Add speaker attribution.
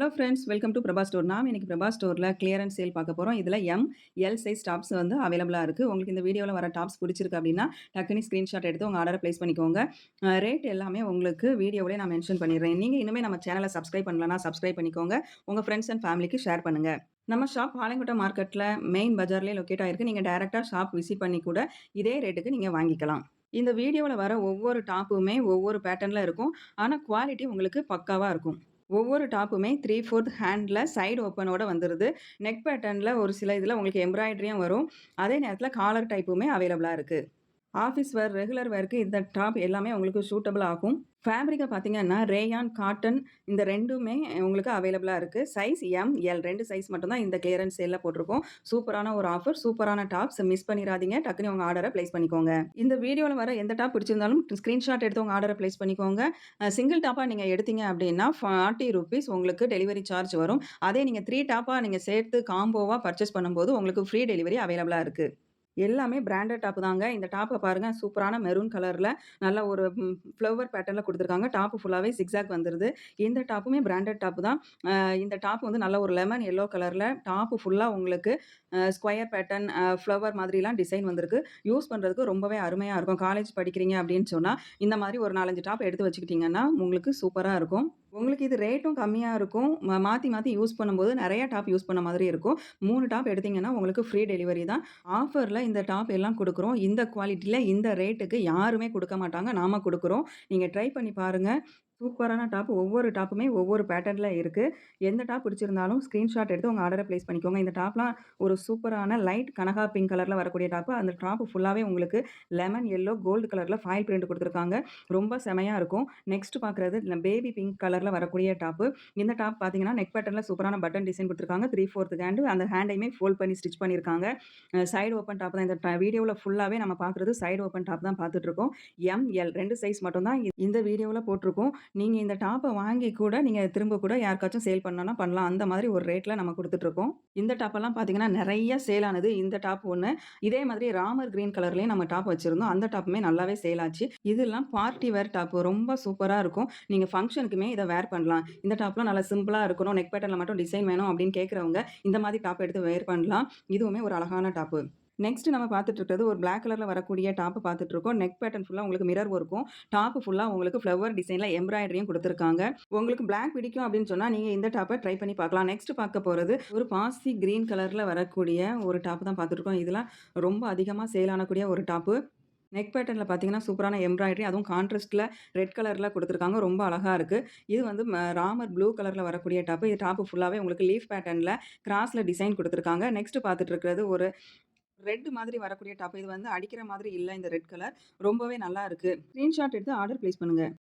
Speaker 1: Hello friends, welcome to Prabha store. நாம இன்னைக்கு பிரபா ஸ்டோர்ல கிளியரன்ஸ் சேல் பார்க்க போறோம். இதுல எம், எல் சைஸ் டாப்ஸ் வந்து அவைலபிளா இருக்கு. உங்களுக்கு இந்த வீடியோல வர டாப்ஸ் பிடிச்சிருக்கு அப்படின்னா, டக்குனு ஸ்கிரீன்ஷாட் எடுத்து உங்க ஆர்டர பிளேஸ் பண்ணிக்கோங்க. ரேட் எல்லாமே உங்களுக்கு வீடியோவிலே நான் மென்ஷன் பண்ணிடுறேன். நீங்க இன்னுமே நம்ம சேனல சப்ஸ்கிரைப் பண்ணலனா சப்ஸ்கிரைப் பண்ணிக்கோங்க. உங்க ஃப்ரெண்ட்ஸ் அண்ட் ஃபேமிலிக்கு ஷேர் பண்ணுங்க. நம்ம ஷாப் பாளையங்கோட்டை மார்க்கெட்ல மெயின் பஜார்லயே லொக்கேட் ஆயிருக்கு. நீங்க டைரக்ட்டா ஷாப் விசிட் பண்ணி கூட இதே ரேட்டுக்கு நீங்க வாங்கிக்கலாம். இந்த வீடியோல வர ஒவ்வொரு டாப்புமே ஒவ்வொரு பேட்டர்ன்ல இருக்கும். ஆனா குவாலிட்டி உங்களுக்கு பக்காவா இருக்கும். ஒவ்வொரு டாப்புமே 3/4 ஹேண்ட்ல சைடு ஓப்பனோட வந்துருது. நெக் பேட்டர்ன்ல ஒரு சில இதுல உங்களுக்கு எம்ப்ராய்டரியும் வரும். அதே நேரத்துல காலர் டைப்புமே அவைலபிளா இருக்கு. ஆஃபீஸ் வேர், ரெகுலர் வேர்க்கு இந்த டாப் எல்லாமே உங்களுக்கு சூட்டபிள் ஆகும். ஃபேப்ரிக்க பார்த்தீங்கன்னா, ரேயான், காட்டன் இந்த 2மே உங்களுக்கு அவைலபிளா இருக்கு. சைஸ் எம், எல் 2 சைஸ் மட்டும் தான் இந்த கிளியரன்ஸ் சேல்ல போட்டிருக்கோம். சூப்பரான ஒரு ஆஃபர், சூப்பரான டாப்ஸ் மிஸ் பண்ணிறாதீங்க. டக்குனு உங்க ஆர்டர பிளேஸ் பண்ணிக்கோங்க. இந்த வீடியோல வர எந்த டாப் பிடிச்சிருந்தாலும் ஸ்கிரீன்ஷாட் எடுத்து உங்க ஆர்டர பிளேஸ் பண்ணிக்கோங்க. சிங்கிள் டாப்பா நீங்க எடுத்தீங்க அப்படின்னா ₹40 உங்களுக்கு டெலிவரி சார்ஜ் வரும். அதே நீங்க 3 டாப்பா நீங்க சேர்த்து காம்போவா பர்ச்சேஸ் பண்ணும்போது உங்களுக்கு ஃப்ரீ டெலிவரி அவைலபிளா இருக்கு. எல்லாமே பிராண்டட் டாப் தாங்க. இந்த டாப்ப பாருங்க சூப்பரான மெரூன் கலர்ல நல்ல ஒரு ஃப்ளவர் பேட்டர்ன்ல குடுத்துருக்காங்க. டாப் ஃபுல்லாவே ஜிக்ஸாக் வந்துருது. இந்த டாப்புமே பிராண்டட் டாப் தான். இந்த டாப் வந்து நல்ல ஒரு லெமன் எல்லோ கலர்ல டாப் ஃபுல்லா உங்களுக்கு ஸ்கொயர் பேட்டர்ன், ஃப்ளவர் மாதிரிலாம் டிசைன் வந்திருக்கு. யூஸ் பண்றதுக்கு ரொம்பவே அருமையா இருக்கும். காலேஜ் படிக்கிறீங்க அப்படின்னு சொன்னா, இந்த மாரி ஒரு 4, 5 டாப் எடுத்து வச்சுக்கிட்டீங்கன்னா, உங்களுக்கு சூப்பரா இருக்கும். உங்களுக்கு இது ரேட்டும் கம்மியா இருக்கும். மாத்தி மாத்தி யூஸ் பண்ணும்போது நெறைய டாப் யூஸ் பண்ண மாதிரி இருக்கும். 3 டாப் எடுத்தீங்கன்னா, உங்களுக்கு ஃப்ரீ டெலிவரி தான். ஆஃபர்ல இந்த டாப் எல்லாம் குடுக்குறோம். இந்த குவாலிட்டில, இந்த ரேட்டுக்கு யாருமே குடுக்க மாட்டாங்க. நாம குடுக்குறோம். நீங்க ட்ரை பண்ணி பாருங்க. சூப்பரான டாப். ஒவ்வொரு டாப்புமே ஒவ்வொரு பேட்டர்ன்ல இருக்கு. எந்த டாப் பிடிச்சிருந்தாலும் ஸ்கிரீன்ஷாட் எடுத்து உங்க ஆர்டர பிளேஸ் பண்ணிக்கோங்க. இந்த டாப்லாம் ஒரு சூப்பரான லைட் கனகா பிங்க் கலர்ல வரக்கூடிய டாப். அந்த டாப் ஃபுல்லாவே உங்களுக்கு லெமன் எல்லோ, கோல்டு கலர்ல ஃபாயில் பிரிண்ட் குடுத்துருக்காங்க. ரொம்ப செமையா இருக்கும். நெக்ஸ்ட் பார்க்குறது பேபி பிங்க் கலர்ல வரக்கூடிய டாப். இந்த டாப் பார்த்தீங்கன்னா, நெக் பேட்டர்ன்ல சூப்பரான பட்டன் டிசைன் குடுத்துருக்காங்க. 3/4 ஹேண்ட். அந்த ஹேண்டையுமே ஃபோல்ட் பண்ணி ஸ்டிச் பண்ணியிருக்காங்க. சைடு ஓப்பன் டாப் தான். இந்த வீடியோல ஃபுல்லாவே நம்ம பார்க்குறது சைடு ஓப்பன் டாப் தான் பார்த்துட்டு இருக்கோம். எம், எல் 2 சைஸ் மட்டும் தான் இந்த வீடியோல போட்டிருக்கோம். நீங்க இந்த டாப்ப வாங்கி கூட நீங்க திரும்ப கூட யாருக்காச்சும் சேல் பண்ணணும்னா பண்ணலாம். அந்த மாதிரி ஒரு ரேட்ல நம்ம குடுத்துட்டுருக்கோம். இந்த டாப்பெல்லாம் பார்த்தீங்கன்னா, நெறைய சேல் ஆனது. இந்த டாப் ஒண்ணு. இதே மாதிரி ராமர் கிரீன் கலர்லயும் நம்ம டாப் வச்சிருந்தோம். அந்த டாப்புமே நல்லாவே சேல் ஆச்சு. இதெல்லாம் பார்ட்டி வேர் டாப். ரொம்ப சூப்பரா இருக்கும். நீங்க ஃபங்ஷனுக்குமே இத வேர் பண்ணலாம். இந்த டாப்லாம் நல்லா சிம்பிளா இருக்கணும். நெக் பேட்டர்ன்ல மட்டும் டிசைன் வேணும் அப்படின்னு கேட்கிறவங்க, இந்த மாதிரி டாப் எடுத்து வேர் பண்ணலாம். இதுவுமே ஒரு அழகான டாப்பு. நெக்ஸ்ட் நம்ம பார்த்துட்டு இருக்கிறது ஒரு பிளாக் கலர்ல வரக்கூடிய டாப் பார்த்துட்டு இருக்கோம். நெக் பேட்டர்ன் ஃபுல்லா உங்களுக்கு மிரர் ஒர்க்கும், டாப் ஃபுல்லா உங்களுக்கு ஃப்ளவர் டிசைன்ல எம்ப்ராய்டரியும் குடுத்துருக்காங்க. உங்களுக்கு பிளாக் பிடிக்கும் அப்படின்னு சொன்னா, நீங்க இந்த டாப்ப ட்ரை பண்ணி பார்க்கலாம். நெக்ஸ்ட் பார்க்க போறது ஒரு பாசி கிரீன் கலர்ல வரக்கூடிய ஒரு டாப் தான் பார்த்துட்டு இருக்கோம். இதெல்லாம் ரொம்ப அதிகமா சேல் ஆனக்கூடிய ஒரு டாப்பு. நெக் பேட்டர்ன்ல பார்த்தீங்கன்னா, சூப்பரான எம்ப்ராய்டரி அதுவும் கான்ட்ராஸ்ட்ல ரெட் கலர்ல குடுத்துருக்காங்க. ரொம்ப அழகா இருக்கு. இது வந்து ராமர் ப்ளூ கலர்ல வரக்கூடிய டாப்பு. இது டாப் ஃபுல்லாவே உங்களுக்கு லீஃப் பேட்டர்ன்ல கிராஸ்ல டிசைன் குடுத்துருக்காங்க. நெக்ஸ்ட் பார்த்துட்டு இருக்கிறது ஒரு ரெட் மாதிரி வரக்கூடிய டாப். இது வந்து அடிக்கிற மாதிரி இல்ல இந்த ரெட் கலர். ரொம்பவே நல்லா இருக்கு. ஸ்கிரீன்ஷாட் எடுத்து ஆர்டர் பிளேஸ் பண்ணுங்க.